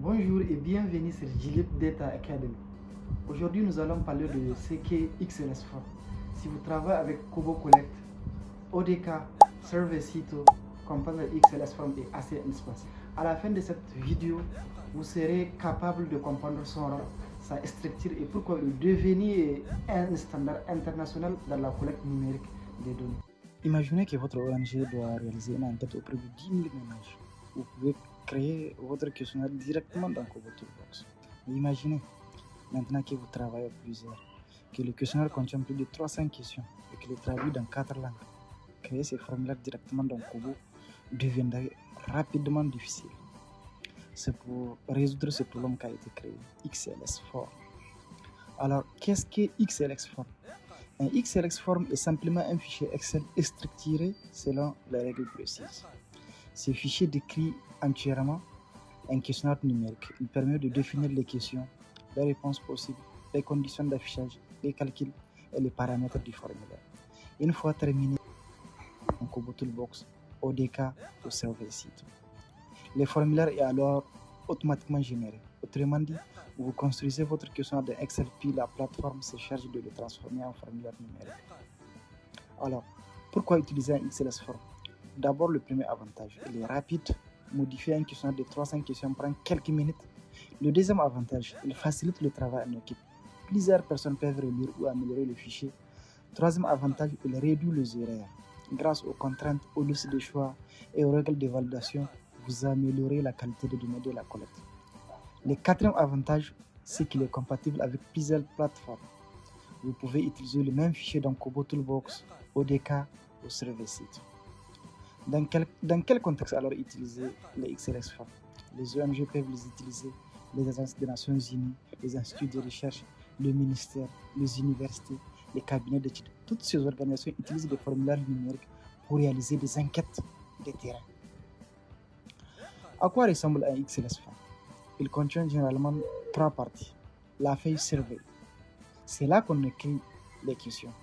Bonjour et bienvenue sur Gillip Data Academy. Aujourd'hui, nous allons parler de ce qu'est XLS4. Si vous travaillez avec Kobo Collect, ODK, Servicito, Composer XLS4 et ACN Space. À la fin de cette vidéo, vous serez capable de comprendre son rôle, sa structure et pourquoi il est devenu un standard international dans la collecte numérique des données. Imaginez que votre ONG doit réaliser une enquête auprès de 10 000 ménages. Vous pouvez créer votre questionnaire directement dans Kobo Toolbox. Imaginez maintenant que vous travaillez à plusieurs, que le questionnaire contient plus de 300 questions et qu'il est traduit dans 4 langues. Créer ces formulaires directement dans Kobo deviendrait rapidement difficile. C'est pour résoudre ce problème qu'a été créé XLS4. Alors, qu'est-ce que XLS4? Un XLS form est simplement un fichier Excel structuré selon les règles précises. Ce fichier décrit entièrement un questionnaire numérique. Il permet de définir les questions, les réponses possibles, les conditions d'affichage, les calculs et les paramètres du formulaire. Une fois terminé, en Kobo Toolbox, ODK ou Servicito, le formulaire est alors automatiquement généré. Autrement dit, vous construisez votre questionnaire dans Excel puis la plateforme se charge de le transformer en formulaire numérique. Alors, pourquoi utiliser un XLS form? D'abord, le premier avantage, il est rapide. Modifier un questionnaire de 300 questions prend quelques minutes. Le deuxième avantage, il facilite le travail en équipe. Plusieurs personnes peuvent relire ou améliorer le fichier. Troisième avantage, il réduit les erreurs. Grâce aux contraintes, aux listes de choix et aux règles de validation, vous améliorez la qualité des données de la collecte. Le quatrième avantage, c'est qu'il est compatible avec plusieurs plateformes. Vous pouvez utiliser le même fichier dans Kobo Toolbox, ODK ou Servicito. Dans quel contexte alors utiliser les XLS forms? Les ONG peuvent les utiliser, les agences des Nations Unies, les instituts de recherche, le ministère, les universités, les cabinets d'études. Toutes ces organisations utilisent des formulaires numériques pour réaliser des enquêtes de terrain. À quoi ressemble un XLS form? Il contient généralement 3 parties. La feuille Survey, c'est là qu'on écrit les questions.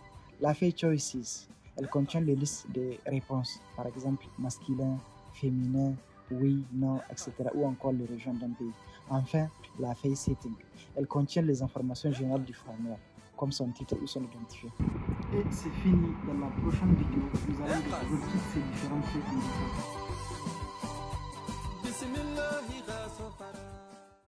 La feuille Choices, elle contient les listes de réponses, par exemple masculin, féminin, oui, non, etc. ou encore les régions d'un pays. Enfin, la feuille Setting, elle contient les informations générales du formulaire, comme son titre ou son identifiant. Et c'est fini. Dans la prochaine vidéo, nous allons découvrir toutes ces différentes feuilles.